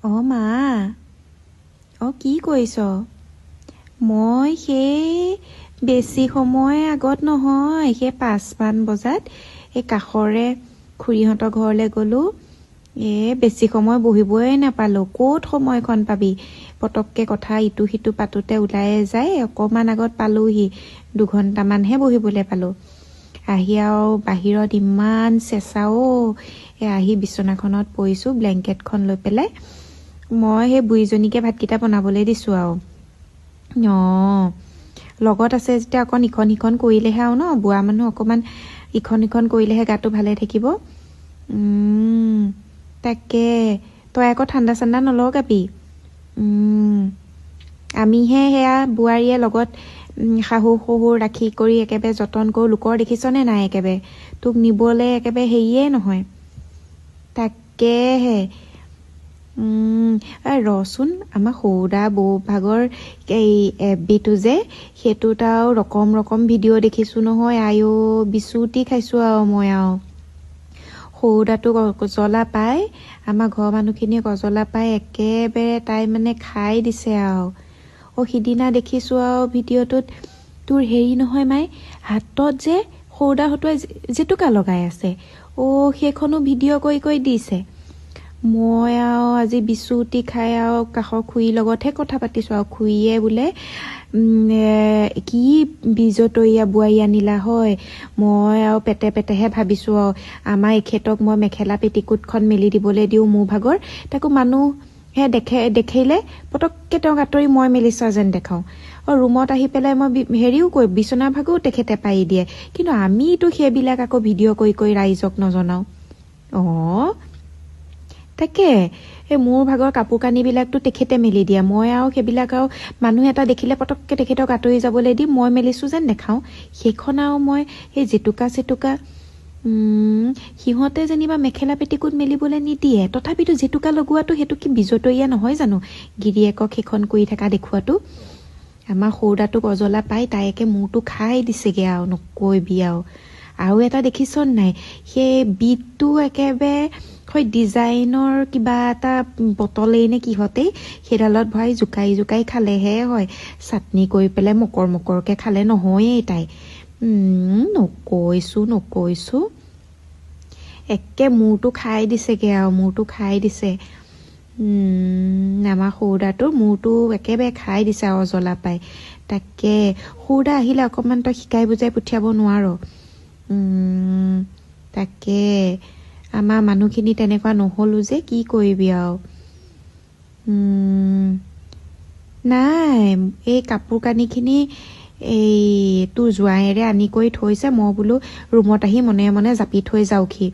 মা কি কৰিছ? মই সেই বেছি সময় আগত নহয়, সেই 5মান বজাত এই কাষৰে খুৰীহঁতৰ ঘৰলৈ গ'লো। বেছি সময় বহিবই নাপালোঁ। ক'ত সময়খন পাবি? পটককে কথা ইটো সিটো পাতোতে ওলাই যায়। অকণমান আগত পালোহি, 2 ঘণ্টামানহে বহিবলৈ পালোঁ। আহি আৰু বাহিৰত ইমান চেঁচাও। আহি বিচনাখনত পৰিছোঁ ব্লেংকেটখন লৈ পেলাই। মই সেই বুঢ়ীজনীকে ভাতকেইটা বনাবলৈ দিছোঁ আৰু লগত আছে যেতিয়া অকণ ইখন সিখন কৰিলেহে আৰু বুঢ়া মানুহ অকণমান ইখন সিখন কৰিলেহে গাটো ভালে থাকিব। তাকে তই আকৌ ঠাণ্ডা চাণ্ডা নলগাবি। আমিহে সেয়া বোৱাৰীয়ে লগত শাহু শহুৰ ৰাখি কৰি একেবাৰে যতন কৰোঁ। লোকৰ দেখিছনে নাই? একেবাৰে তোক নিবলৈ একেবাৰে হেৰিয়ে নহয়। তাকেহে ৰচোন, আমাৰ সৰুদা বৌ ভাগৰ এই এফবিটো যে, সেইটোত আৰু ৰকম ভিডিঅ' দেখিছোঁ নহয়। বিচুতি খাইছোঁ আৰু মই সৰুদাটো গজলা পাই, আমাৰ ঘৰৰ মানুহখিনিয়ে গজলা পাই একেবাৰে তাই মানে খাই দিছে আৰু সিদিনা দেখিছোঁ আৰু ভিডিঅ'টোত তোৰ হেৰি নহয় মাই, হাতত যে সৰুদা হতুৱাই জেতুকা লগাই আছে। সেইখনো ভিডিঅ' কৰি দিছে। মই আৰু আজি বিচুতি খাই আৰু কাষৰ খুৰীৰ লগতহে কথা পাতিছোঁ। আৰু খুৰীয়ে বোলে কি বিজতৰীয়া বোৱাৰী আনিলা হয়। মই আৰু পেটেহে ভাবিছোঁ আৰু আমাৰ এখেতক মই মেখেলা পেটিকোটখন মেলি দিবলৈ দিওঁ মোৰ ভাগৰ, তাকো মানুহে দেখিলে পটককৈ তেওঁক আঁতৰি মই মেলিছা যেন দেখাওঁ। ৰুমত আহি পেলাই মই হেৰিও কৈ বিচনা ভাগো তেখেতে পাৰি দিয়ে। কিন্তু আমিতো সেইবিলাক আকৌ ভিডিঅ' কৰি ৰাইজক নজনাওঁ। তাকে মোৰ ভাগৰ কাপোৰ কানিবিলাকতো তেখেতে মেলি দিয়ে। মই আৰু সেইবিলাক আৰু মানুহ এটা দেখিলে পটককৈ তেখেতক আঁতৰি যাবলৈ দি মই মেলিছোঁ যেন দেখাওঁ। সেইখন আৰু মই সেই জেতুকা চেতুকা সিহঁতে যেনিবা মেখেলা পেটিকোট মেলিবলৈ নিদিয়ে, তথাপিতো জেতুকা লগোৱাটো সেইটো কি বিজতৰীয়া নহয় জানো? গিৰিয়েকক সেইখন কৰি থকা দেখুৱাটো। আমাৰ সৰুদাটো গজলা পাই তাই একে মূৰটো খাই দিছেগৈ আৰু নকৈবি আৰু এটা দেখিছ নাই? সেই বিটটো একেবাৰে ডিজাইনৰ কিবা এটা বটলেই নে কিহতেই সেইডালত ভৰাই জোকাই খালেহে হয়। চাটনি কৰি পেলাই মকৰকৈ খালে নহয়েই তাই। নকৈছো একে মূৰটো খাই দিছেগৈ আৰু মূৰটো খাই দিছে। আমাৰ সৰুদাটোৰ মূৰটো একেবাৰে খাই দিছে আৰু জ্বলা পাই। তাকে সৰুদা আহিলে অকণমান তই শিকাই বুজাই পঠিয়াব নোৱাৰ? তাকে আমাৰ মানুহখিনি তেনেকুৱা নহ'লো যে কি কৰিবি আৰু। নাই, এই কাপোৰ কানিখিনি এই তোৰ জোঁৱাইৰে আনি কৰি থৈছে। মই বোলো ৰুমত আহি মনে মনে জাপি থৈ যাওঁহি,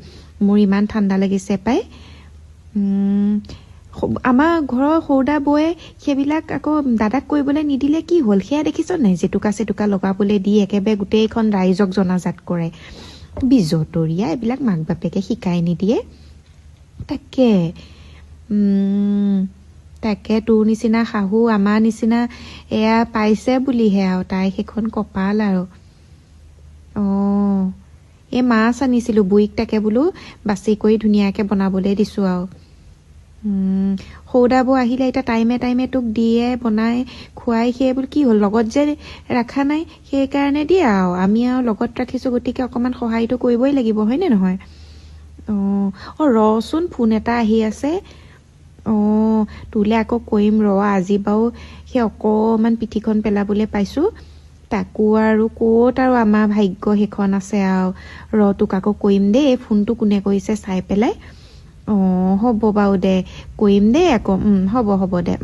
মোৰ ইমান ঠাণ্ডা লাগিছে পাই। আমাৰ ঘৰৰ সৰুদা বৌয়ে সেইবিলাক আকৌ দাদাক কৰিবলৈ নিদিলে কি হ'ল? সেয়া দেখিছ নাই? জেতুকা চেতুকা লগাবলৈ দি একেবাৰে গোটেইখন ৰাইজক জনাজাত কৰে। বিজতৰীয়া এইবিলাক মাক বাপেকে শিকাই নিদিয়ে। তাকে তোৰ নিচিনা শাহু আমাৰ নিচিনা এয়া পাইছে বুলিহে আৰু তাই সেইখন কপাল আৰু। এই মাছ আনিছিলোঁ বুঢ়ীক, তাকে বোলো বাছি কৰি ধুনীয়াকৈ বনাবলৈ দিছোঁ আৰু। সৌদা বৌ আহিলে এতিয়া টাইমে তোক দিয়ে বনাই খুৱাই। সেই বোলো কি হ'ল, লগত যে ৰখা নাই সেইকাৰণে দিয়ে আৰু। আমি আৰু লগত ৰাখিছোঁ, গতিকে অকণমান সহায়টো কৰিবই লাগিব, হয়নে নহয়? ৰচোন, ফোন এটা আহি আছে। তোলে আকৌ কৰিম আজি বাৰু সেই অকণমান পিঠিখন পেলাবলৈ পাইছোঁ। তাকো আৰু ক'ত আৰু আমাৰ ভাগ্য সেইখন আছে আৰু। তোক আকৌ কৰিম দেই। ফোনটো কোনে কৰিছে চাই পেলাই। হ'ব বাৰু দে, কৰিম দেই আকৌ। হ'ব দে।